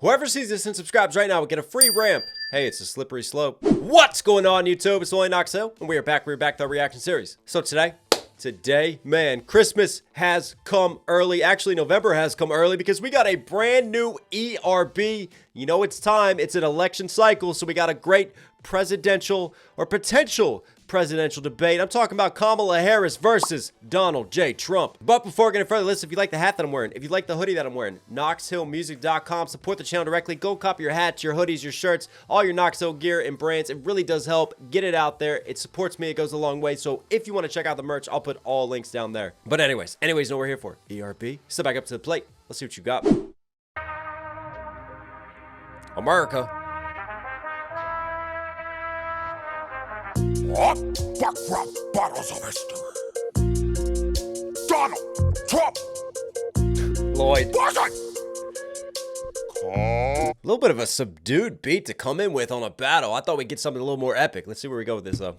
Whoever sees this and subscribes right now will get a free ramp. Hey, it's a slippery slope. What's going on, YouTube? It's Lloyd, Knox Hill, and we are back. We're back with our reaction series. So today, man, Christmas has come early. Actually, November has come early because we got a brand new ERB. You know it's time. It's an election cycle, so we got a great presidential or potential presidential debate. I'm talking about Kamala Harris versus Donald J. Trump. But before getting further, listen, if you like the hat that I'm wearing, if you like the hoodie that I'm wearing, knoxhilldmv.com, support the channel directly. Go copy your hats, your hoodies, your shirts, all your Knox Hill gear and brands. It really does help. Get it out there. It supports me. It goes a long way. So if you want to check out the merch, I'll put all links down there. But anyways, you know what we're here for. ERB. Step back up to the plate. Let's see what you got. America. What? Background bottles of history. Donald Trump. Lloyd. Wasn't. A little bit of a subdued beat to come in with on a battle. I thought we'd get something a little more epic. Let's see where we go with this, though.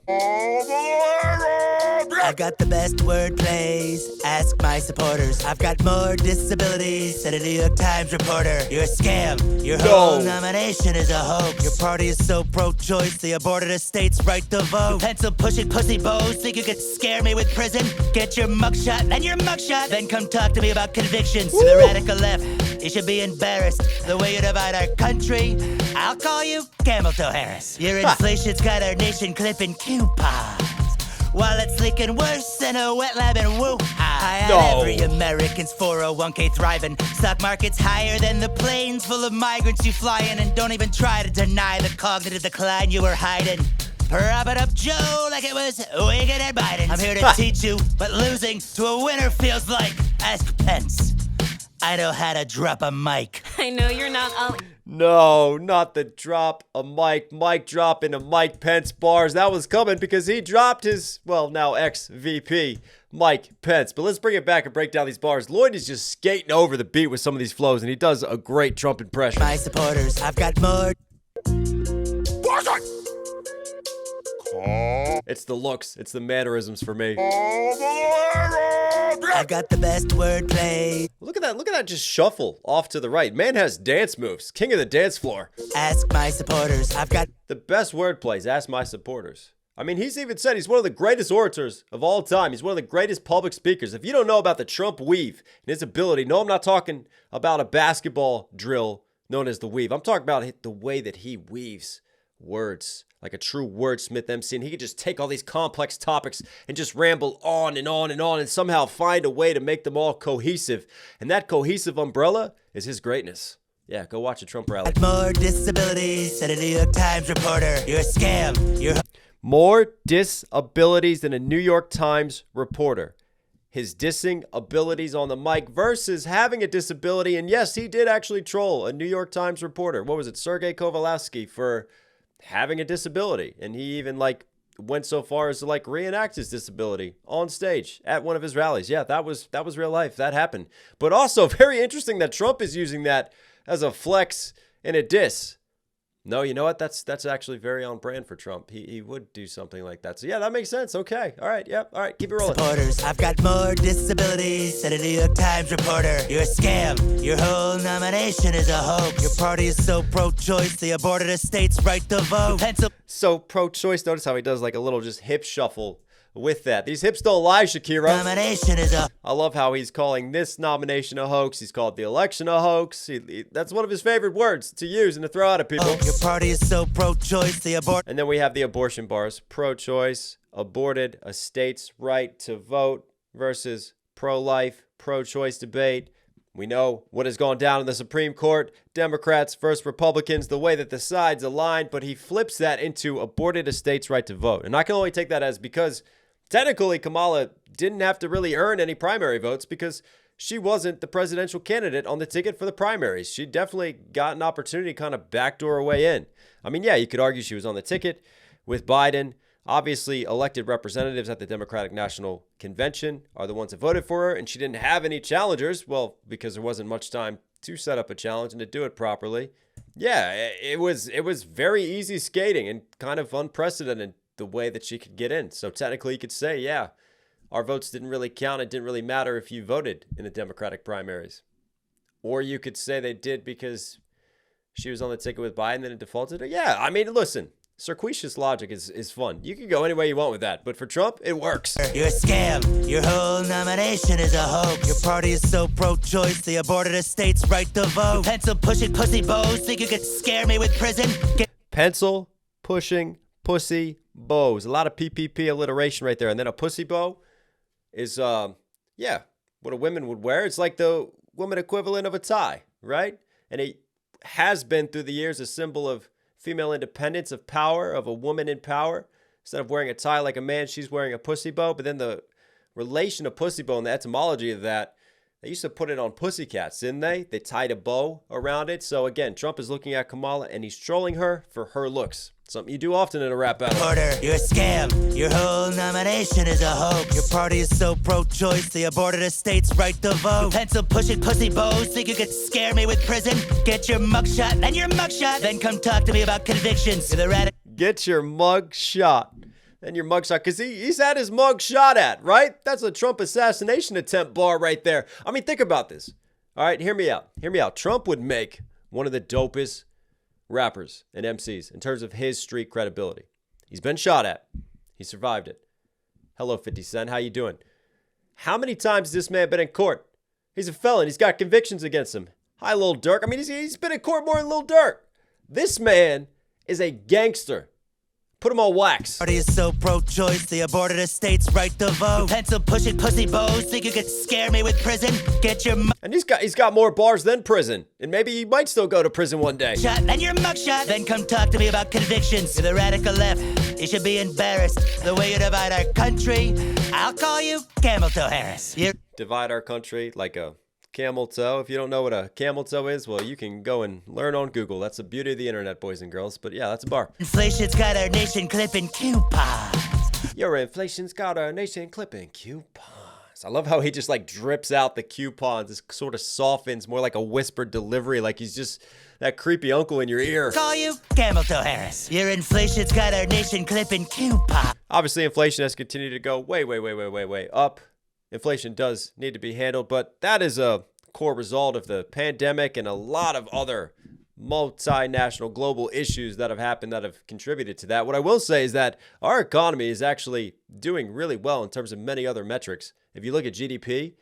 I've got the best word plays. Ask my supporters. I've got more disabilities than a New York Times reporter. You're a scam. Your whole nomination is a hoax. Your party is so pro-choice, they aborted a state's right to vote. Pencil pushing pussy bows. Think you could scare me with prison? Get your mugshot and your mugshot. Then come talk to me about convictions. To the radical left, you should be embarrassed. The way you divide our country, I'll call you Camel Toe Harris. Your inflation's got our nation clipping coupons, while it's leaking worse than a wet lab in Wuhan. Every American's 401k thriving. Stock market's higher than the planes full of migrants you fly in. And don't even try to deny the cognitive decline you were hiding. Prop it up Joe like it was Wicked and Biden. I'm here to teach you what losing to a winner feels like. Ask Pence. I know how to drop a mic. I know you're not all... No, not the drop a mic drop into Mike Pence bars. That was coming because he dropped his, well, now ex-VP, Mike Pence. But let's bring it back and break down these bars. Lloyd is just skating over the beat with some of these flows, and he does a great Trump impression. My supporters, I've got more. Wasn't. It's the looks. It's the mannerisms for me. I've got the best wordplay. Look at that just shuffle off to the right. Man has dance moves. King of the dance floor. Ask my supporters. I've got the best word plays. Ask my supporters. I mean, he's even said he's one of the greatest orators of all time. He's one of the greatest public speakers. If you don't know about the Trump weave and his ability, no, I'm not talking about a basketball drill known as the weave. I'm talking about the way that he weaves words like a true wordsmith MC, and he could just take all these complex topics and just ramble on and on and on and somehow find a way to make them all cohesive. And that cohesive umbrella is his greatness. Yeah, go watch a Trump rally. More disabilities than a New York Times reporter. You're a scam. You're more disabilities than a New York Times reporter. His dissing abilities on the mic versus having a disability. And yes, he did actually troll a New York Times reporter. What was it? Sergei Kovalevsky for having a disability. And he even went so far as to reenact his disability on stage at one of his rallies. Yeah, that was real life. That happened. But also very interesting that Trump is using that as a flex and a diss. No, you know what? That's actually very on brand for Trump. He would do something like that. So yeah, that makes sense. Okay. All right. Yep. All right. Keep it rolling. Supporters, I've got more disabilities than a New York Times reporter. You're a scam. Your whole nomination is a hoax. Your party is so pro-choice, they aborted a state's right to vote. So pro-choice. Notice how he does a little just hip shuffle with that. These hips don't lie, Shakira. Nomination is a... I love how he's calling this nomination a hoax. He's called the election a hoax. That's one of his favorite words to use and to throw out at people. Your party is so pro-choice, they abort... And then we have the abortion bars. Pro-choice, aborted a state's right to vote versus pro-life, pro-choice debate. We know what has gone down in the Supreme Court. Democrats versus Republicans, the way that the sides align, but he flips that into aborted a state's right to vote. And I can only take that as because technically, Kamala didn't have to really earn any primary votes because she wasn't the presidential candidate on the ticket for the primaries. She definitely got an opportunity to kind of backdoor her way in. I mean, yeah, you could argue she was on the ticket with Biden. Obviously, elected representatives at the Democratic National Convention are the ones that voted for her, and she didn't have any challengers. Well, because there wasn't much time to set up a challenge and to do it properly. Yeah, it was very easy skating and kind of unprecedented the way that she could get in. So technically you could say, yeah, our votes didn't really count. It didn't really matter if you voted in the Democratic primaries. Or you could say they did because she was on the ticket with Biden, then it defaulted. Yeah, I mean, listen, circuitous logic is fun. You can go any way you want with that. But for Trump, it works. You're a scam. Your whole nomination is a hoax. Your party is so pro-choice, they aborted a state's right to vote. Pencil pushing pussy bows, think you could scare me with prison? Pencil pushing pussy bows. A lot of PPP alliteration right there. And then a pussy bow is, yeah, what a woman would wear. It's like the woman equivalent of a tie, right? And it has been through the years a symbol of female independence, of power, of a woman in power. Instead of wearing a tie like a man, she's wearing a pussy bow. But then the relation of pussy bow and the etymology of that, they used to put it on pussycats, didn't they? They tied a bow around it. So again, Trump is looking at Kamala and he's trolling her for her looks. Something you do often in a rap battle. You're a scam. Your whole nomination is a hoax. Your party is so pro-choice, they aborted a state's right to vote. Pencil pushing pussy bows, think you could scare me with prison? Get your mugshot and your mugshot, then come talk to me about convictions. You're the radical. Get your mug shot. And your mug shot, because he's had his mug shot at, right? That's a Trump assassination attempt bar right there. I mean, think about this. All right, hear me out. Hear me out. Trump would make one of the dopest rappers and MCs in terms of his street credibility. He's been shot at. He survived it. Hello, 50 Cent. How you doing? How many times has this man been in court? He's a felon. He's got convictions against him. Hi, Lil Durk. I mean, he's been in court more than Lil Durk. This man is a gangster. Put him on wax. Party is so pro-choice, they aborted a state's right to vote. Pencil pushing pussy bows, think you could scare me with prison? Get your and he's got more bars than prison, and maybe he might still go to prison one day. Shot and your mugshot, then come talk to me about convictions. You're the radical left. You should be embarrassed. The way you divide our country, I'll call you Camel Toe Harris. Divide our country like a camel toe. If you don't know what a camel toe is, well, you can go and learn on Google. That's the beauty of the internet, boys and girls. But yeah, that's a bar. Inflation's got our nation clipping coupons. Your inflation's got our nation clipping coupons. I love how he just like drips out the coupons. This sort of softens, more like a whispered delivery, like he's just that creepy uncle in your ear. Call you Camel Toe Harris. Your inflation's got our nation clipping coupons. Obviously, inflation has continued to go way up. Inflation does need to be handled, but that is a core result of the pandemic and a lot of other multinational global issues that have happened that have contributed to that. What I will say is that our economy is actually doing really well in terms of many other metrics. If you look at GDP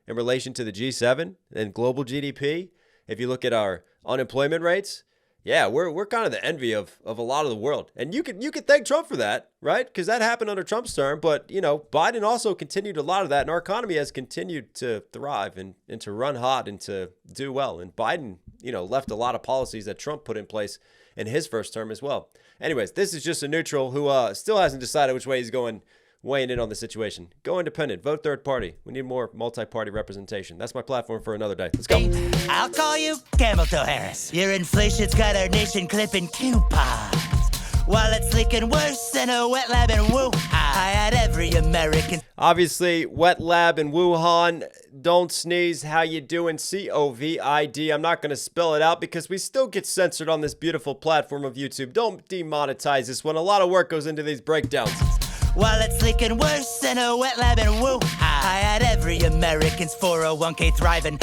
in relation to the G7 and global GDP, if you look at our unemployment rates, yeah, we're kind of the envy of a lot of the world. And you could thank Trump for that, right? Because that happened under Trump's term. But, you know, Biden also continued a lot of that. And our economy has continued to thrive and to run hot and to do well. And Biden, you know, left a lot of policies that Trump put in place in his first term as well. Anyways, this is just a neutral who still hasn't decided which way he's going, weighing in on the situation. Go independent. Vote third party. We need more multi-party representation. That's my platform for another day. Let's go. I'll call you Camel Toe Harris. Your inflation's got our nation clipping coupons. While it's leaking worse than a wet lab in Wuhan. I had every American. Obviously, wet lab in Wuhan. Don't sneeze. How you doing? COVID. I'm not going to spell it out because we still get censored on this beautiful platform of YouTube. Don't demonetize this one. A lot of work goes into these breakdowns. While it's leaking worse than a wet lab in Wuhan. I had every American's 401k thriving.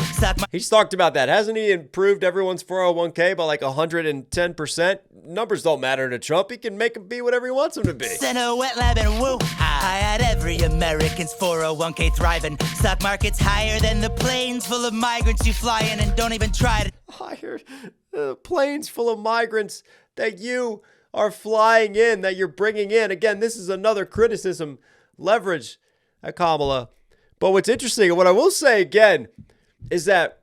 He's talked about that. Hasn't he improved everyone's 401k by like 110%? Numbers don't matter to Trump. He can make them be whatever he wants them to be. In a wet lab in Wuhan. I had every American's 401k thriving. Stock market's higher than the planes full of migrants you fly in and don't even try to. Higher planes full of migrants that you are flying in, that you're bringing in. Again, this is another criticism leverage at Kamala. But what's interesting, and what I will say again, is that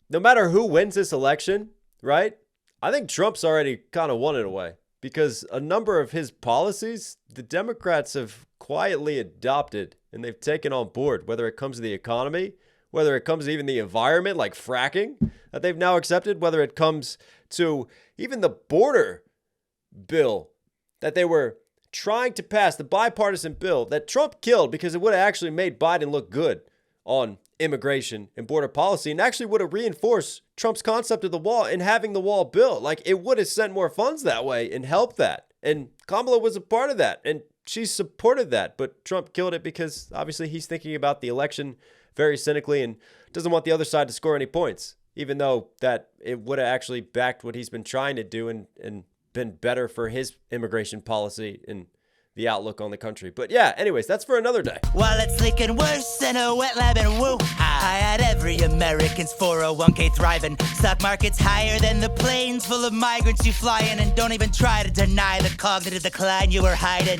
no matter who wins this election, right, I think Trump's already kind of won it away because a number of his policies, the Democrats have quietly adopted and they've taken on board, whether it comes to the economy, whether it comes to even the environment, like fracking, that they've now accepted, whether it comes to even the border bill that they were trying to pass, the bipartisan bill that Trump killed because it would have actually made Biden look good on immigration and border policy and actually would have reinforced Trump's concept of the wall and having the wall built. Like, it would have sent more funds that way and helped that. And Kamala was a part of that and she supported that. But Trump killed it because obviously he's thinking about the election very cynically and doesn't want the other side to score any points. even though that it would have actually backed what he's been trying to do and been better for his immigration policy and the outlook on the country. But yeah, anyways, that's for another day. While it's leaking worse than a wet lab in Wuhan, I had every American's 401k thriving. Stock market's higher than the planes full of migrants you fly in, and don't even try to deny the cognitive decline you were hiding.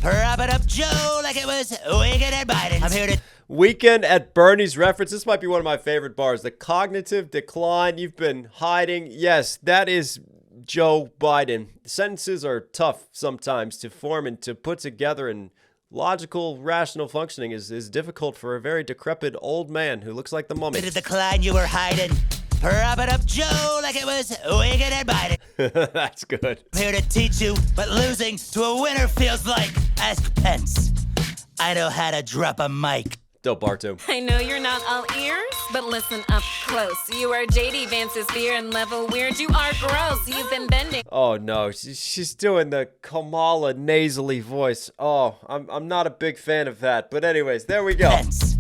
Prop it up, Joe, like it was Weekend at Biden. I'm here to... Weekend at Bernie's reference. This might be one of my favorite bars. The cognitive decline you've been hiding. Yes, that is Joe Biden. Sentences are tough sometimes to form and to put together, and logical, rational functioning is difficult for a very decrepit old man who looks like the mummy. The decline you were hiding. Prop it up, Joe, like it was Weekend at Biden. That's good. I'm here to teach you what losing to a winner feels like. Ask Pence. I know how to drop a mic. Dope bar too. I know you're not all ears, but listen up close. You are JD Vance's fear and level weird. You are gross. You've been bending. Oh no, she's doing the Kamala nasally voice. Oh, I'm not a big fan of that. But anyways, there we go. Pence.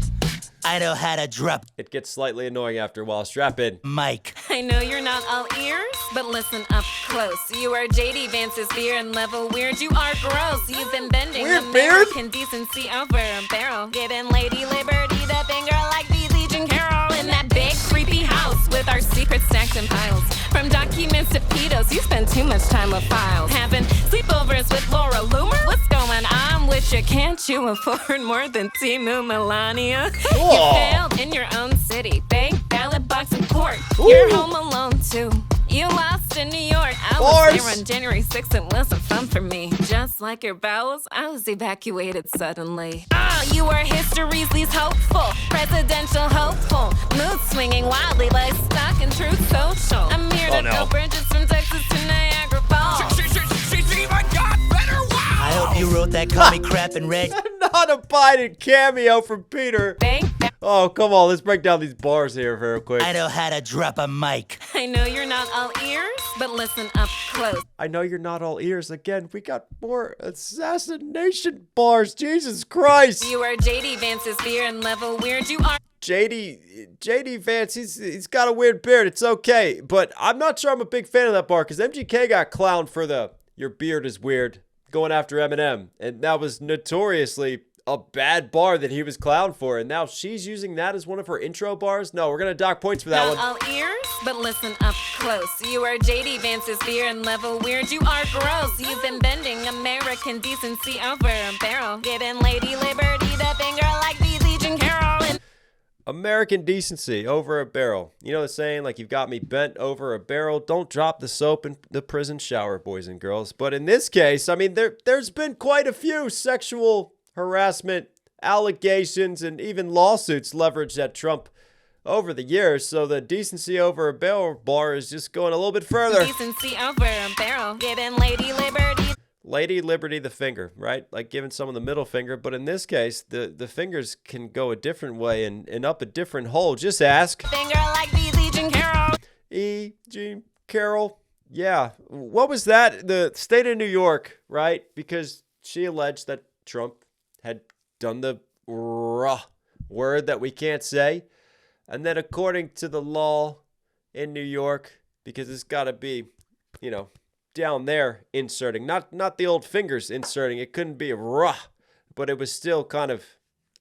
I know how to drop. It gets slightly annoying after a while. Strap in. Mic. I know you're not all ears, but listen up close. You are JD Vance's fear and level weird. You are gross. You've been bending Weird American decency over a barrel. Giving Lady Liberty the finger like BZ and Carol in that big creepy house with our secret stacks and piles. From documents to pedos, you spend too much time with files. Having sleepovers with Laura Loomer? What's going on with you? Can't you afford more than Timu Melania? You failed in your own city. Bank, ballot box, and court. You're home alone too. You lost in New York. I was there on January 6th. It wasn't fun for me. Just like your bowels, I was evacuated suddenly. You are history's least hopeful. Presidential hopeful. Mood swinging wildly like stock and truth social. I'm here to build bridges from Texas to Niagara Falls. She's even got better. Wow. I hope you wrote that call me crap and red. Not a Biden cameo from Peter. Oh, come on. Let's break down these bars here real quick. I know how to drop a mic. I know you're not all ears, but listen up close. I know you're not all ears. Again, we got more assassination bars. Jesus Christ. You are JD Vance's fear and level weird. You are JD Vance, he's got a weird beard. It's okay. But I'm not sure I'm a big fan of that bar because MGK got clowned for the your beard is weird going after Eminem. And that was notoriously a bad bar that he was clowned for, and now she's using that as one of her intro bars. No, we're gonna dock points for that one. Not all ears, but listen up close. You are JD Vance's fear and level weird. You are gross. You've been bending American decency over a barrel. Giving Lady Liberty the finger like BZ and Carol. American decency over a barrel. You know the saying, like, you've got me bent over a barrel. Don't drop the soap in the prison shower, boys and girls. But in this case, I mean, there's been quite a few sexual harassment allegations and even lawsuits leveraged at Trump over the years, so the decency over a barrel bar is just going a little bit further. Decency over a barrel, giving Lady Liberty the finger, right? Like giving someone the middle finger, but in this case, the fingers can go a different way and up a different hole. Just ask. Finger like Jean Carroll. Jean Carroll. Yeah. What was that? The state of New York, right? Because she alleged that Trump had done the word that we can't say. And then according to the law in New York, because it's got to be, you know, down there inserting, not the old fingers inserting. It couldn't be a but it was still kind of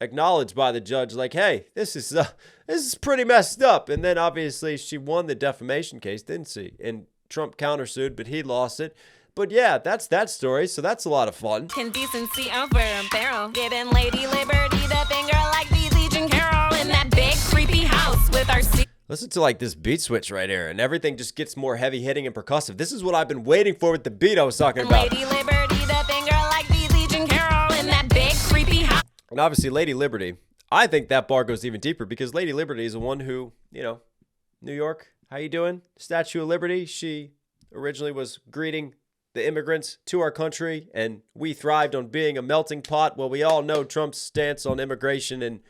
acknowledged by the judge like, hey, this is pretty messed up. And then obviously she won the defamation case, didn't she? And Trump countersued, but he lost it. But yeah, that's that story, so that's a lot of fun. Indecency over a barrel, giving Lady Liberty the finger like BZ and Carol in that big creepy house with our Listen to like this beat switch right here, and everything just gets more heavy hitting and percussive. This is what I've been waiting for with the beat I was talking about. Lady Liberty the finger like BZ and Carol in that big creepy house. And obviously Lady Liberty, I think that bar goes even deeper because Lady Liberty is the one who, you know, New York, how you doing? Statue of Liberty, she originally was greeting the immigrants to our country, and we thrived on being a melting pot. Well, we all know Trump's stance on immigration and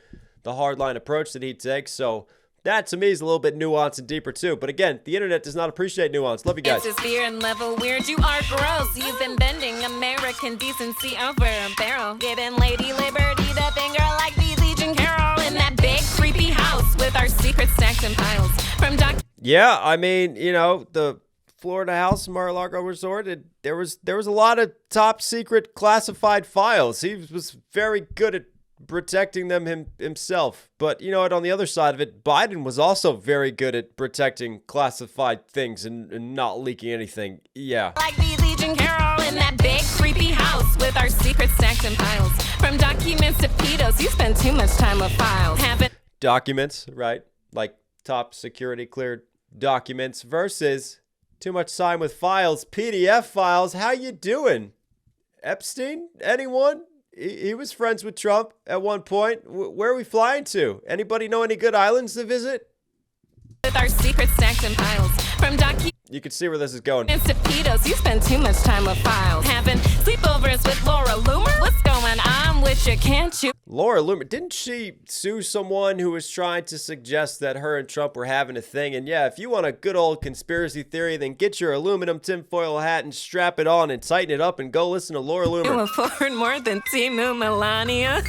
the hardline approach that he takes. So that to me is a little bit nuanced and deeper too. But again, the internet does not appreciate nuance. Love you guys. It's fear and level weird. You are gross. You've been bending American decency over a barrel, giving Lady Liberty the finger like BZ and Carol in that big creepy house with our secret stacks and piles. From Yeah, I mean, you know, the Florida house, Mar-a-Lago resort, there was a lot of top secret classified files. He was very good at protecting them himself. But you know what, on the other side of it, Biden was also very good at protecting classified things and not leaking anything. Yeah. Like the Legion Carol in that big creepy house with our secret stacks and piles. From documents to pedos, you spend too much time with files. Documents, right? Like top security cleared documents versus too much time with files, PDF files. How you doing? Epstein? Anyone? He was friends with Trump at one point. Where are we flying to? Anybody know any good islands to visit? With our secret stacks and piles. From you can see where this is going. To pedos, you spend too much time with files. Having sleepovers with Laura Loomer? What's going on with you? Can't you? Laura Loomer, didn't she sue someone who was trying to suggest that her and Trump were having a thing? And yeah, if you want a good old conspiracy theory, then get your aluminum tinfoil hat and strap it on and tighten it up and go listen to Laura Loomer. You afford more than Timu Melania.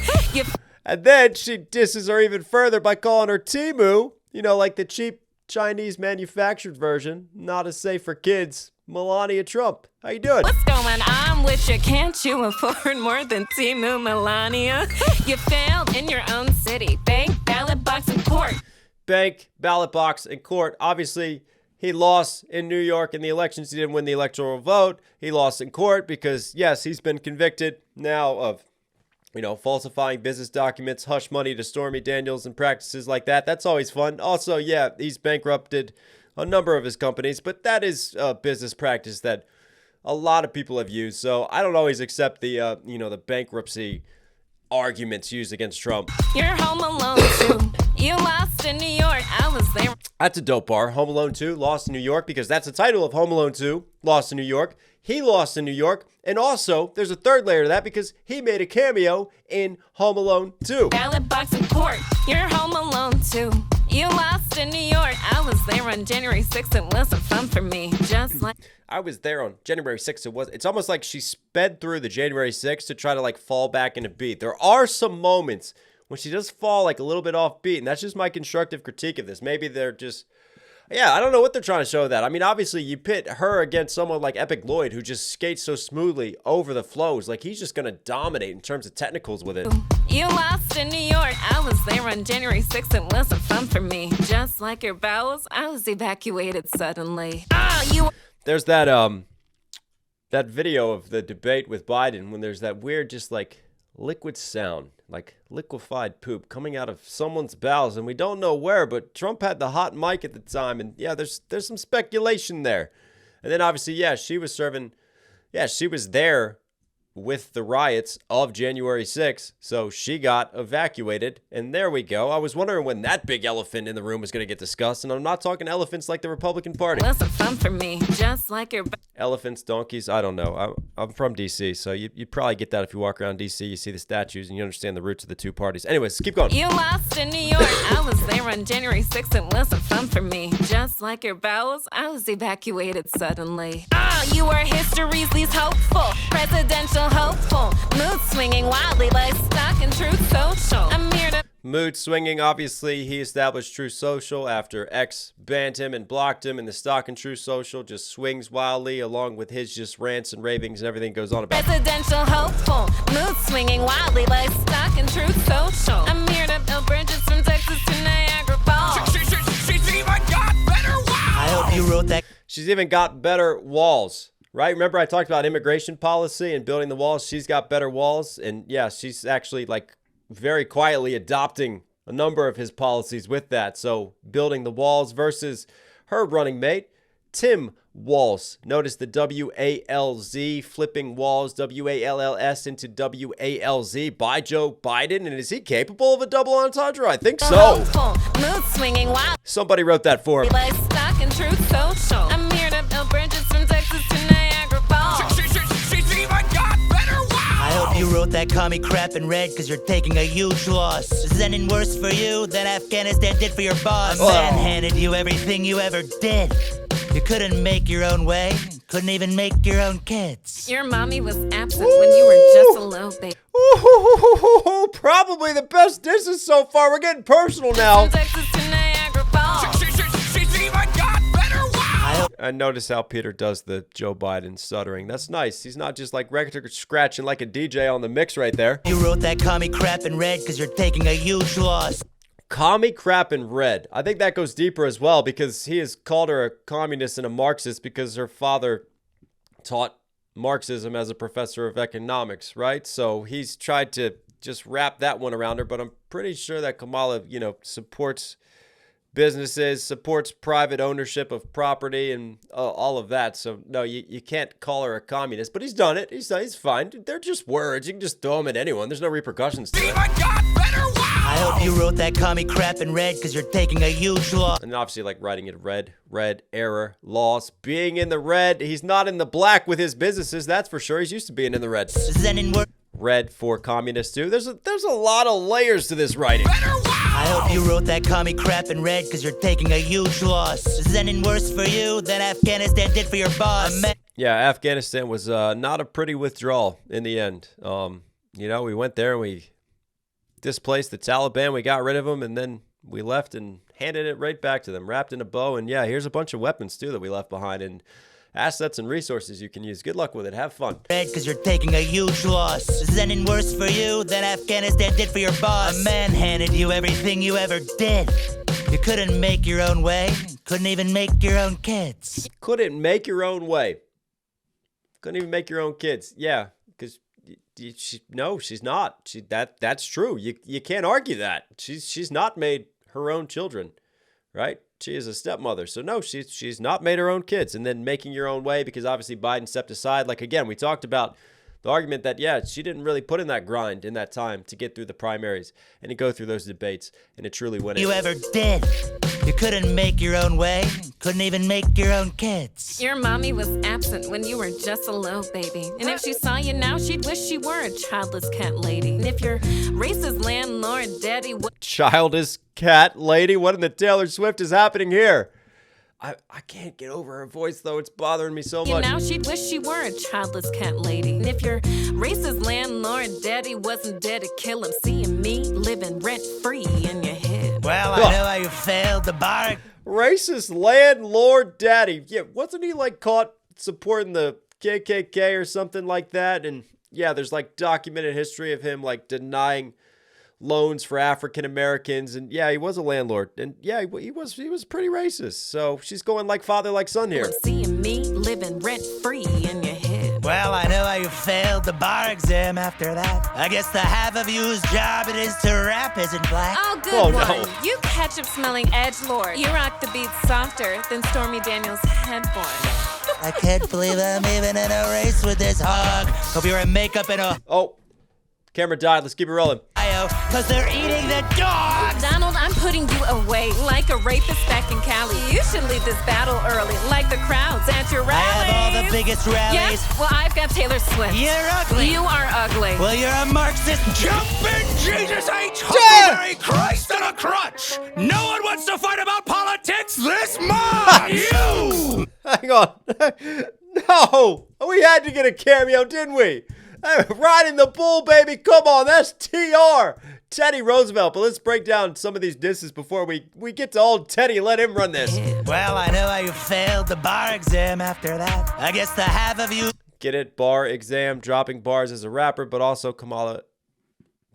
And then she disses her even further by calling her Timu, you know, like the cheap Chinese manufactured version, not as safe for kids. Melania Trump, how you doing? What's going on with you? Can't you afford more than Timu Melania? You failed in your own city. Bank, ballot box, and court. Bank, ballot box, and court. Obviously, he lost in New York in the elections. He didn't win the electoral vote. He lost in court because, yes, he's been convicted now of, you know, falsifying business documents, hush money to Stormy Daniels and practices like that. That's always fun. Also, yeah, he's bankrupted a number of his companies, but that is a business practice that a lot of people have used. So I don't always accept the, you know, the bankruptcy arguments used against Trump. You're home alone too. You lost in New York. I was there. That's a dope bar. Home Alone 2, Lost in New York, because that's the title of Home Alone 2, Lost in New York. He lost in New York. And also, there's a third layer to that because he made a cameo in Home Alone 2. Ballot box in court. You're home alone too. You lost in New York. I was there on January 6th. It wasn't fun for me. Just like I was there on January 6th. It's almost like she sped through the January 6th to try to like fall back into beat. There are some moments when she does fall like a little bit off beat, and that's just my constructive critique of this. Maybe they're just, yeah, I don't know what they're trying to show that. I mean, obviously you pit her against someone like Epic Lloyd who just skates so smoothly over the flows. Like he's just going to dominate in terms of technicals with it. You lost in New York. I was there on January 6th. It wasn't fun for me. Just like your bowels, I was evacuated suddenly. There's that that video of the debate with Biden when there's that weird just like liquid sound, like liquefied poop coming out of someone's bowels, and we don't know where, but Trump had the hot mic at the time, and yeah, there's some speculation there. And then obviously, yeah, she was there with the riots of January 6th, so she got evacuated, and there we go. I was wondering when that big elephant in the room was going to get discussed, and I'm not talking elephants like the Republican Party. Wasn't fun for me, just like your elephants, donkeys, I don't know. I'm from D.C., so you probably get that if you walk around D.C., you see the statues, and you understand the roots of the two parties. Anyways, keep going. You lost in New York. I was there on January 6th. It wasn't fun for me. Just like your bowels, I was evacuated suddenly. You were history's least hopeful, presidential hopeful, mood swinging wildly like stock and truth social. I'm here to mood swinging. Obviously, he established True Social after X banned him and blocked him, and the stock and True Social just swings wildly along with his just rants and ravings and everything goes on about. Presidential hopeful, mood swinging wildly like stock and Truth Social. I'm here to build bridges from Texas to Niagara Falls. She's even got better walls. I hope you wrote that. She's even got better walls. Right? Remember I talked about immigration policy and building the walls? She's got better walls. And yeah, she's actually like very quietly adopting a number of his policies with that. So building the walls versus her running mate, Tim Walz. Notice the W-A-L-Z, flipping walls, W-A-L-L-S into W-A-L-Z by Joe Biden. And is he capable of a double entendre? I think so. Mood swinging wild. Somebody wrote that for him. Like stock and Truth Social. I'm here to build bridges from Texas to Niagara Falls. She's even got better walls. I hope you wrote that commie crap in red because you're taking a huge loss. This is ending worse for you than Afghanistan did for your boss. A man handed you everything you ever did. You couldn't make your own way, couldn't even make your own kids. Your mommy was absent when you were just a little baby. Ooh, probably the best disses so far. We're getting personal now. From Texas to Niagara Falls. She's even got I notice how Peter does the Joe Biden stuttering. That's nice. He's not just like record scratching like a DJ on the mix right there. You wrote that commie crap in red because you're taking a huge loss. Commie crap in red. I think that goes deeper as well because he has called her a communist and a Marxist because her father taught Marxism as a professor of economics, right? So he's tried to just wrap that one around her, but I'm pretty sure that Kamala, supports businesses, supports private ownership of property and all of that. So no, you can't call her a communist, but he's done it. He's fine. They're just words. You can just throw them at anyone. There's no repercussions to it. Even got better. Wow. I hope you wrote that commie crap in red because you're taking a huge loss. And obviously like writing it red, error, loss, being in the red. He's not in the black with his businesses. That's for sure. He's used to being in the red. Red for communists too. There's a lot of layers to this writing. Better. Wow. I hope you wrote that commie crap in red because you're taking a huge loss. Is any worse for you than Afghanistan did for your boss? Yeah, Afghanistan was not a pretty withdrawal in the end. We went there and we displaced the Taliban. We got rid of them and then we left and handed it right back to them, wrapped in a bow. And yeah, here's a bunch of weapons too that we left behind and assets and resources you can use. Good luck with it. Have fun. Red, because you're taking a huge loss. Is any worse for you than Afghanistan did for your boss? A man handed you everything you ever did. You couldn't make your own way. Couldn't even make your own kids. Couldn't make your own way. Couldn't even make your own kids. Yeah, because she's not. That's true. You can't argue that. She's not made her own children, right? She is a stepmother. So no, she's not made her own kids. And then making your own way because obviously Biden stepped aside. Like again, we talked about the argument that, yeah, she didn't really put in that grind in that time to get through the primaries and to go through those debates. And it truly went in. You ever did. You couldn't make your own way. Couldn't even make your own kids. Your mommy was absent when you were just a little baby. And if she saw you now, she'd wish she were a childless cat lady. And if your racist landlord daddy childless cat lady? What in the Taylor Swift is happening here? I can't get over her voice, though. It's bothering me so much. Now she'd wish she were a childless cat lady. And if your racist landlord daddy wasn't dead to kill him, seeing me living rent-free in your head. Well, I know how you failed the bar. Racist landlord daddy. Yeah, wasn't he, caught supporting the KKK or something like that? And, yeah, there's, documented history of him, denying loans for African Americans, and yeah, he was a landlord, and yeah, he was pretty racist. So she's going like father, like son here. Seeing me living rent free in your head. Well, I know how you failed the bar exam after that. I guess the half of you whose job it is to rap isn't black. Oh, good one. No. You ketchup smelling edgelord. You rock the beat softer than Stormy Daniels' headboard. I can't believe I'm even in a race with this hog. Hope you're in makeup and a. Oh. Camera died. Let's keep it rolling. Because they're eating the dogs! Donald, I'm putting you away like a rapist back in Cali. You should leave this battle early, like the crowds at your rallies. I have all the biggest rallies. Yes, well, I've got Taylor Swift. You're ugly. You are ugly. Well, you're a Marxist. Jumpin' Jesus H. Huckleberry Christ on a crutch. No one wants to fight about politics this much. You! Hang on. No! We had to get a cameo, didn't we? Riding the bull, baby. Come on, that's TR. Teddy Roosevelt. But let's break down some of these disses before we get to old Teddy. Let him run this. Well, I know how you failed the bar exam after that. I guess the half of you... Get it? Bar exam, dropping bars as a rapper, but also Kamala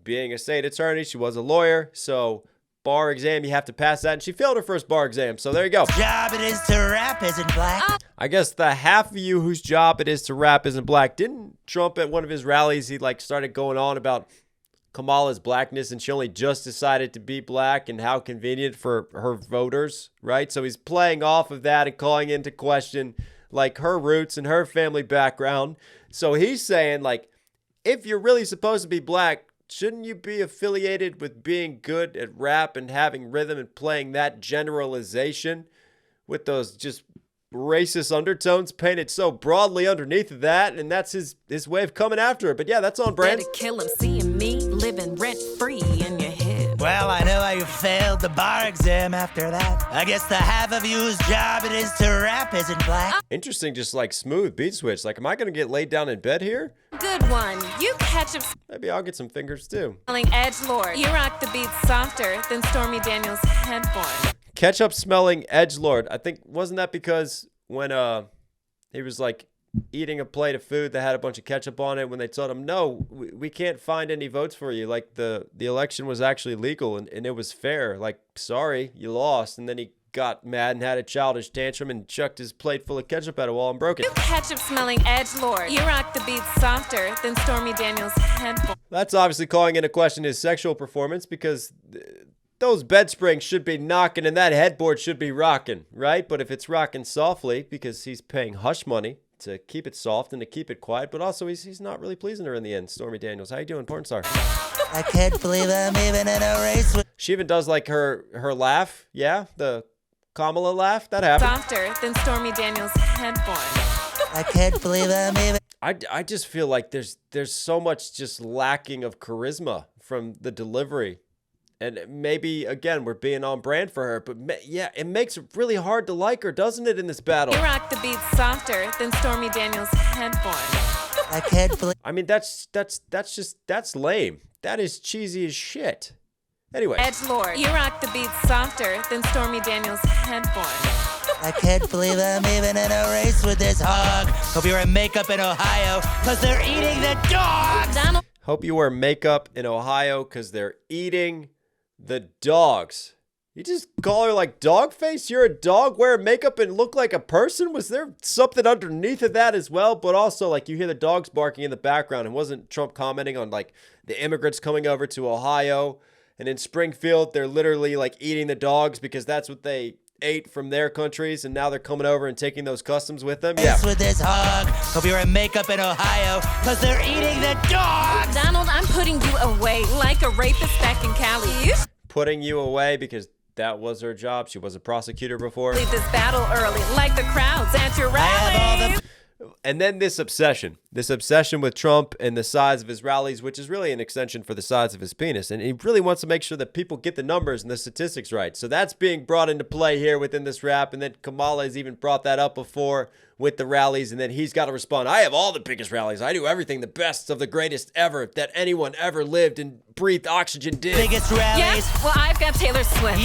being a state attorney. She was a lawyer, so... Bar exam, you have to pass that. And she failed her first bar exam, so there you go. Job it is to rap isn't black. I guess the half of you whose job it is to rap isn't black. Didn't Trump at one of his rallies, he started going on about Kamala's blackness and she only just decided to be black and how convenient for her voters, right? So he's playing off of that and calling into question her roots and her family background. So he's saying if you're really supposed to be black, shouldn't you be affiliated with being good at rap and having rhythm and playing that generalization with those just racist undertones painted so broadly underneath of that? And that's his way of coming after it. But yeah, that's on brand. To kill him, seeing me living rent free in your head. Well, I know how you failed the bar exam after that. I guess the half of you whose job it is to rap isn't black. Interesting, just smooth beat switch. Am I going to get laid down in bed here? Good one. You ketchup maybe I'll get some fingers too. Smelling edgelord. You rock the beat softer than Stormy Daniels' headboard. Ketchup smelling edgelord. I think, wasn't that because when he was like eating a plate of food that had a bunch of ketchup on it, when they told him, no, we can't find any votes for you. Like the election was actually legal and it was fair. Like, sorry, you lost. And then he got mad and had a childish tantrum and chucked his plate full of ketchup at a wall and broke it. You ketchup-smelling edgelord. You rock the beat softer than Stormy Daniels' headboard. That's obviously calling into question his sexual performance, because those bed springs should be knocking and that headboard should be rocking, right? But if it's rocking softly because he's paying hush money to keep it soft and to keep it quiet, but also he's not really pleasing her in the end. Stormy Daniels, how you doing, porn star? I can't believe I'm even in a race with... She even does like her laugh. Yeah, the Kamala laugh. That happened. Softer than Stormy Daniels' headboard. I can't believe I'm even... I just feel like there's so much just lacking of charisma from the delivery. And maybe, again, we're being on brand for her. But yeah, it makes it really hard to like her, doesn't it, in this battle? You rock the beat softer than Stormy Daniels' headboard. I can't believe... I mean, that's lame. That is cheesy as shit. Anyway. Edgelord. You rock the beat softer than Stormy Daniels' headboard. I can't believe I'm even in a race with this hog. Hope you're in makeup in Ohio, cause they're eating the dogs. Donald. Hope you wear makeup in Ohio because they're eating the dogs. You just call her like dog face? You're a dog, wear makeup and look like a person? Was there something underneath of that as well? But also, like, you hear the dogs barking in the background. And wasn't Trump commenting on like the immigrants coming over to Ohio? And in Springfield, they're literally like eating the dogs because that's what they ate from their countries, and now they're coming over and taking those customs with them. Yeah. With this hog. Hope you're in makeup in Ohio, cause they're eating the dogs. Donald, I'm putting you away like a rapist back in Cali. Putting you away because that was her job. She was a prosecutor before. Leave this battle early, like the crowds at your rally. And then this obsession with Trump and the size of his rallies, which is really an extension for the size of his penis. And he really wants to make sure that people get the numbers and the statistics right. So that's being brought into play here within this rap. And then Kamala has even brought that up before with the rallies. And then he's got to respond, I have all the biggest rallies. I do everything the best of the greatest ever that anyone ever lived and breathed oxygen did. Biggest rallies. Yes, well, I've got Taylor Swift.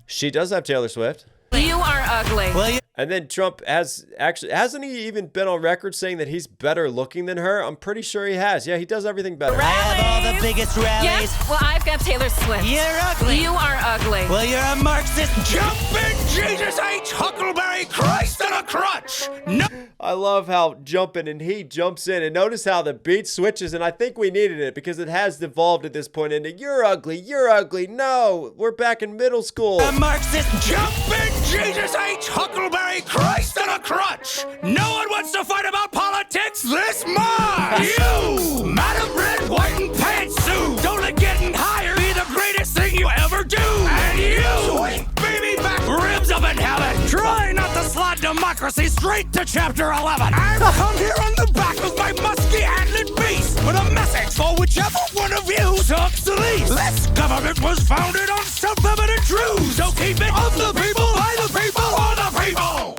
She does have Taylor Swift. You are ugly. Well, And then Trump hasn't he even been on record saying that he's better looking than her? I'm pretty sure he has. Yeah, he does everything better. I have all the biggest rallies. Yes, well, I've got Taylor Swift. You're ugly. You are ugly. Well, you're a Marxist. Jumpin' Jesus H. Huckleberry Christ on a crutch. No. I love how jumping and he jumps in, and notice how the beat switches, and I think we needed it because it has devolved at this point into you're ugly, no, we're back in middle school. A Marxist. Jumpin' Jesus H. Huckleberry Christ on a crutch. No one wants to fight about politics this much. You, Madam Red, White, and Pantsuit, don't let getting higher be the greatest thing you ever do. And you, sweet baby back ribs up in heaven, try not to slide democracy straight to chapter 11. I've come here on the back of my musky antlered beast with a message for whichever one of you sucks the least. This government was founded on self-evident truths, so keep it of the people, by the people, for the people.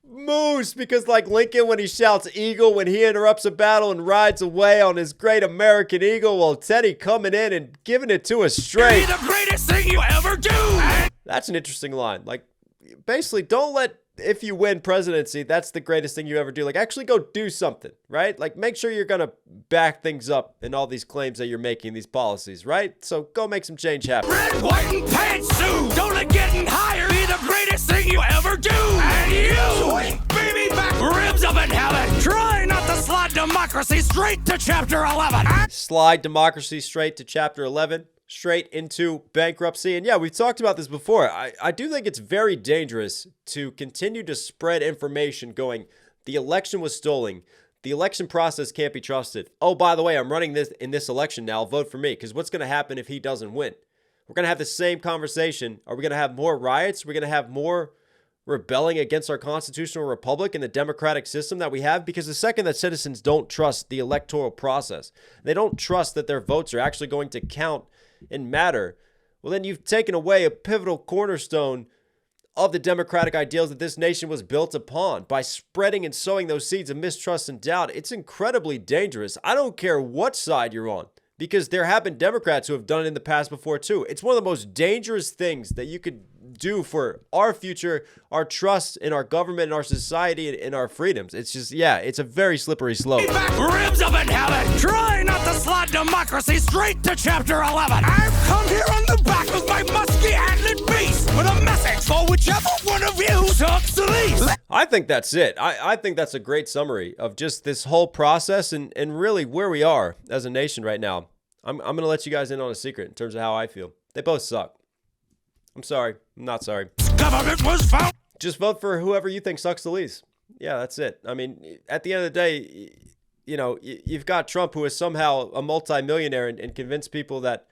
Moose, because like Lincoln when he shouts eagle when he interrupts a battle and rides away on his great American eagle, while Teddy coming in and giving it to us straight. Be the greatest thing you ever do. That's an interesting line. Like, basically, don't let, if you win presidency, that's the greatest thing you ever do. Like, actually go do something, right? Like, make sure you're going to back things up in all these claims that you're making, these policies, right? So go make some change happen. Red, white, and pantsuit, don't let getting higher be the greatest thing you ever do. And you, sweet baby back ribs up in heaven, try not to slide democracy straight to chapter 11. Slide democracy straight to chapter 11. Straight into bankruptcy. And yeah, we've talked about this before. I do think it's very dangerous to continue to spread information going, the election was stolen. The election process can't be trusted. Oh, by the way, I'm running this in this election now. Vote for me. Because what's going to happen if he doesn't win? We're going to have the same conversation. Are we going to have more riots? We're going to have more rebelling against our constitutional republic and the democratic system that we have? Because the second that citizens don't trust the electoral process, they don't trust that their votes are actually going to count and matter, well, then you've taken away a pivotal cornerstone of the democratic ideals that this nation was built upon by spreading and sowing those seeds of mistrust and doubt. It's incredibly dangerous. I don't care what side you're on, because there have been Democrats who have done it in the past before too. It's one of the most dangerous things that you could do for our future, our trust in our government, and our society, and in our freedoms. It's just, yeah, it's a very slippery slope. Back ribs up in heaven. Try not to slide democracy straight to chapter 11. I've come here on the back of my musky antlered beast with a message for whichever one of you sucks the least. I think that's it. I think that's a great summary of just this whole process and really where we are as a nation right now. I'm going to let you guys in on a secret in terms of how I feel. They both suck. I'm sorry. I'm not sorry. Government was found. Just vote for whoever you think sucks the least. Yeah, that's it. I mean, at the end of the day, you know, you've got Trump, who is somehow a multimillionaire and convinced people that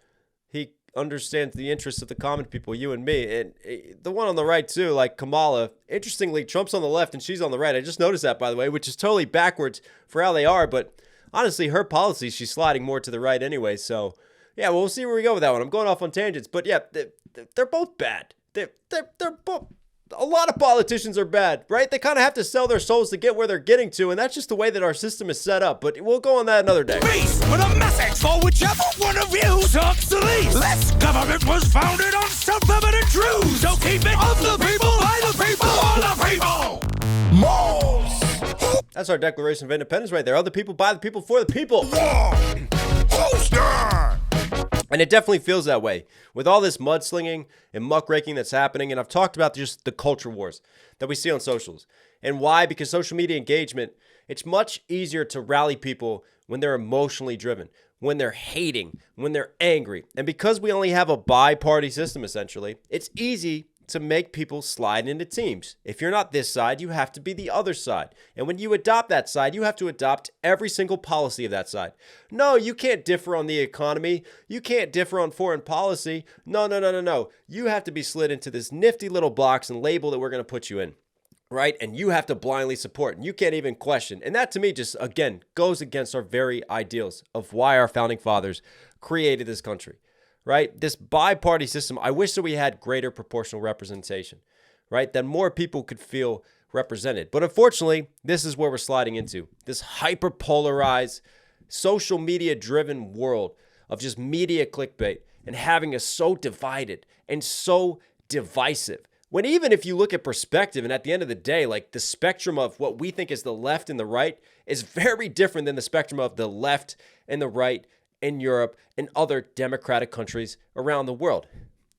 he understands the interests of the common people, you and me. And the one on the right, too, like Kamala. Interestingly, Trump's on the left and she's on the right. I just noticed that, by the way, which is totally backwards for how they are. But honestly, her policies, she's sliding more to the right anyway. So, yeah, we'll see where we go with that one. I'm going off on tangents. But, yeah, they're both bad. They're both... A lot of politicians are bad, right? They kind of have to sell their souls to get where they're getting to, and that's just the way that our system is set up. But we'll go on that another day. Peace with a message for whichever one of you sucks the least. This government was founded on self-evident truths. So keep it of the people, by the people, for the people. Malls. That's our Declaration of Independence right there. Of the people, by the people, for the people. Holster. And it definitely feels that way with all this mudslinging and muckraking that's happening. And I've talked about just the culture wars that we see on socials. And why? Because social media engagement, it's much easier to rally people when they're emotionally driven, when they're hating, when they're angry. And because we only have a bi-party system, essentially, it's easy to make people slide into teams. If you're not this side, you have to be the other side. And when you adopt that side, you have to adopt every single policy of that side. No, you can't differ on the economy. You can't differ on foreign policy. No. You have to be slid into this nifty little box and label that we're going to put you in, right? And you have to blindly support, and you can't even question. And that, to me, just, again, goes against our very ideals of why our founding fathers created this country. Right? This bi-party system, I wish that we had greater proportional representation, right? That more people could feel represented. But unfortunately, this is where we're sliding into. This hyper-polarized, social media-driven world of just media clickbait and having us so divided and so divisive. When even if you look at perspective and at the end of the day, like the spectrum of what we think is the left and the right is very different than the spectrum of the left and the right in Europe and other democratic countries around the world.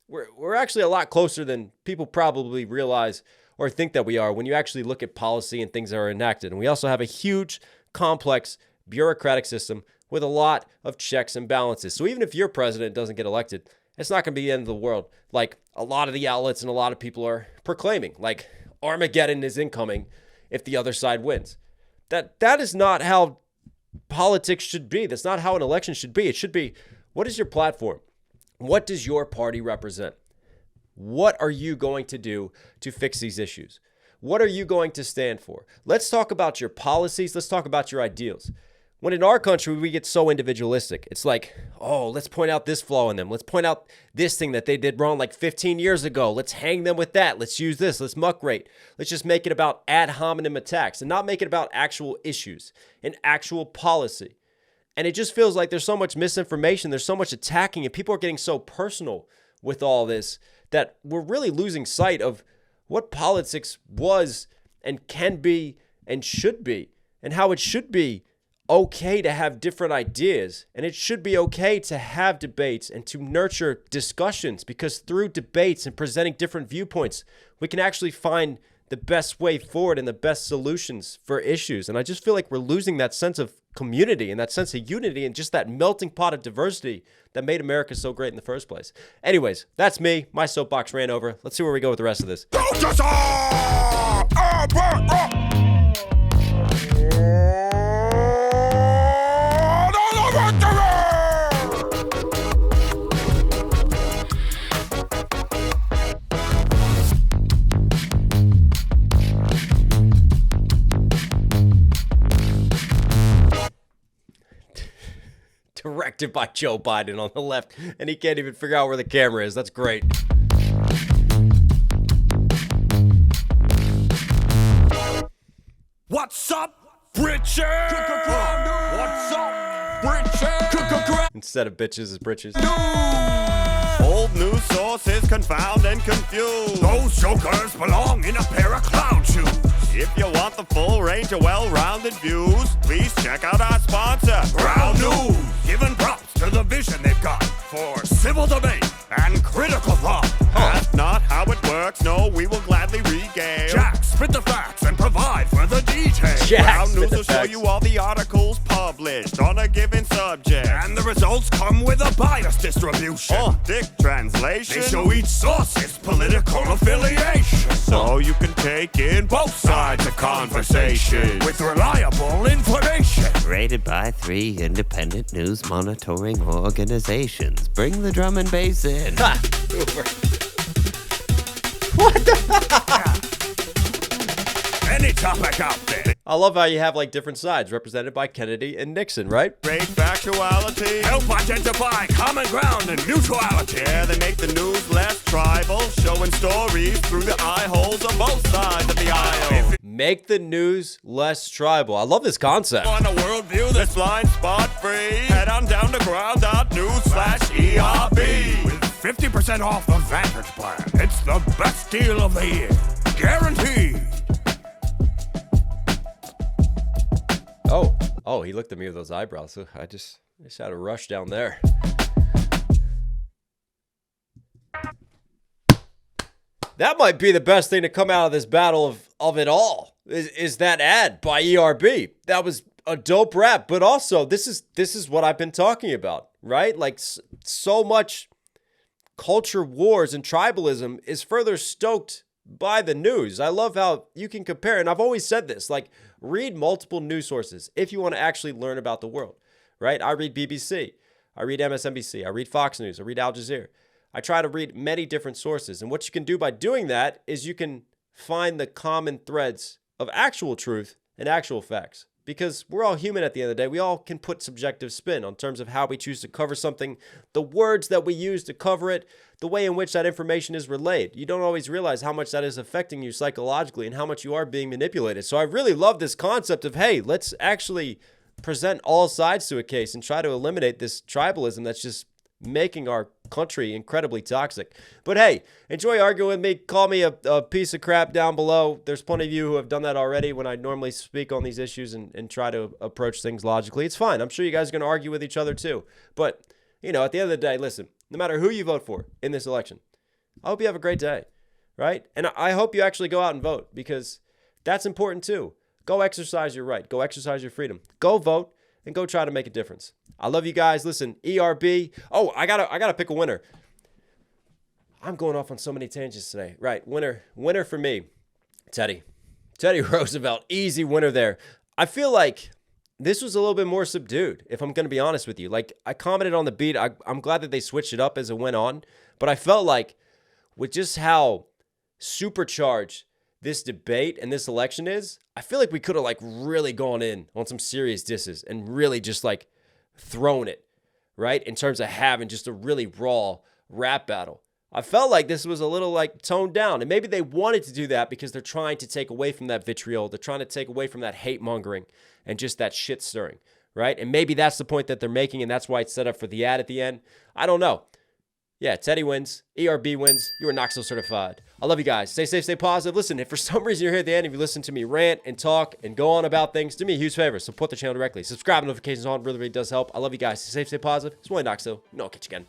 We're actually a lot closer than people probably realize or think that we are when you actually look at policy and things that are enacted. And we also have a huge, complex, bureaucratic system with a lot of checks and balances. So even if your president doesn't get elected, it's not going to be the end of the world. Like a lot of the outlets and a lot of people are proclaiming, like Armageddon is incoming if the other side wins. That is not how politics should be. That's not how an election should be. It should be, what is your platform? What does your party represent? What are you going to do to fix these issues? What are you going to stand for? Let's talk about your policies. Let's talk about your ideals. When in our country, we get so individualistic. It's like, oh, let's point out this flaw in them. Let's point out this thing that they did wrong like 15 years ago. Let's hang them with that. Let's use this. Let's muckrake. Let's just make it about ad hominem attacks and not make it about actual issues and actual policy. And it just feels like there's so much misinformation. There's so much attacking, and people are getting so personal with all this that we're really losing sight of what politics was and can be and should be, and how it should be okay to have different ideas, and it should be okay to have debates and to nurture discussions, because through debates and presenting different viewpoints, we can actually find the best way forward and the best solutions for issues. And I just feel like we're losing that sense of community and that sense of unity and just that melting pot of diversity that made America so great in the first place. Anyways, that's me. My soapbox ran over. Let's see where we go with the rest of this. Directed by Joe Biden on the left, and he can't even figure out where the camera is. That's great. What's up, Richard? What's up, Richard? Instead of bitches, it's britches. Old of news sources confound and confuse. Those jokers belong in a pair of clown shoes. If you want the full range of well-rounded views, please check out our sponsor, Ground News, giving props to the vision they've got for civil debate and critical thought. That's not how it works, no, we will gladly regale. Jack, spit the facts and provide for the details. Ground News will show you all the articles published on a given subject. And the results come with a bias distribution. Thick translation. They show each source's political affiliation. So you can take in both sides of conversation with reliable information. Rated by 3 independent news monitoring organizations. Bring the drum and bass in. Ha! Over. What the? Any topic out there. I love how you have like different sides represented by Kennedy and Nixon, right? Great factuality. Help identify common ground and neutrality. Yeah, they make the news less tribal, showing stories through the eye holes of both sides of the aisle. Make the news less tribal. I love this concept. Want a worldview that's blind spot free? Head on down to ground.news/ERB. With 50% off the Vantage plan. It's the best deal of the year. Guaranteed. Oh, he looked at me with those eyebrows. So I just had a rush down there. That might be the best thing to come out of this battle of it all. Is that ad by ERB. That was a dope rap, but also this is what I've been talking about, right? Like so much culture wars and tribalism is further stoked by the news. I love how you can compare, and I've always said this, like read multiple news sources if you want to actually learn about the world, right? I read BBC, I read MSNBC, I read Fox News, I read Al Jazeera. I try to read many different sources, and what you can do by doing that is you can find the common threads of actual truth and actual facts. Because we're all human at the end of the day. We all can put subjective spin on terms of how we choose to cover something, the words that we use to cover it, the way in which that information is relayed. You don't always realize how much that is affecting you psychologically and how much you are being manipulated. So I really love this concept of, hey, let's actually present all sides to a case and try to eliminate this tribalism that's just making our country incredibly toxic. But hey, enjoy arguing with me. Call me a piece of crap down below. There's plenty of you who have done that already when I normally speak on these issues and try to approach things logically. It's fine. I'm sure you guys are going to argue with each other too. But, you know, at the end of the day, listen, no matter who you vote for in this election, I hope you have a great day, right? And I hope you actually go out and vote, because that's important too. Go exercise your right. Go exercise your freedom. Go vote and go try to make a difference. I love you guys. Listen, ERB. Oh, I gotta pick a winner. I'm going off on so many tangents today. Right, winner for me, Teddy Roosevelt. Easy winner there. I feel like this was a little bit more subdued, if I'm going to be honest with you. Like, I commented on the beat. I'm glad that they switched it up as it went on, but I felt like with just how supercharged this debate and this election is, I feel like we could have like really gone in on some serious disses and really just like thrown it, right? In terms of having just a really raw rap battle. I felt like this was a little like toned down, and maybe they wanted to do that because they're trying to take away from that vitriol. They're trying to take away from that hate mongering and just that shit stirring, right? And maybe that's the point that they're making, and that's why it's set up for the ad at the end. I don't know. Yeah, Teddy wins. ERB wins. You are Knox Hill certified. I love you guys. Stay safe, stay positive. Listen, if for some reason you're here at the end, if you listen to me rant and talk and go on about things, do me a huge favor. Support the channel directly. Subscribe, notifications on. Really, really does help. I love you guys. Stay safe, stay positive. It's Lloyd Knox Hill. No, I'll catch you again.